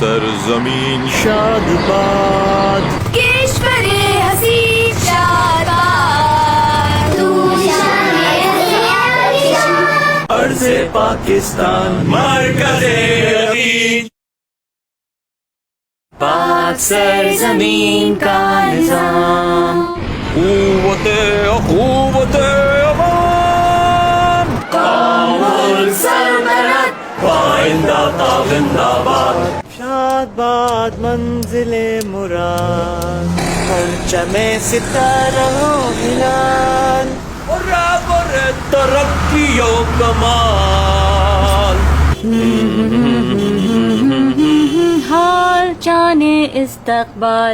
सरजमीन शादबाद, किश्वरे हसी शादाबाद, तू अर्ज़े पाकिस्तान मरकज़े यकीन, पाक सरजमीन का निज़ाम, क़ुव्वते अख़ुव्वते अमान, कामुल सल्तनत पाइंदा जिंदाबाद, शादबाद मंजिले मुराद, परचमे सितारा हिलाल, और तरक्की कमाल, हाल जाने इस्तकबाल।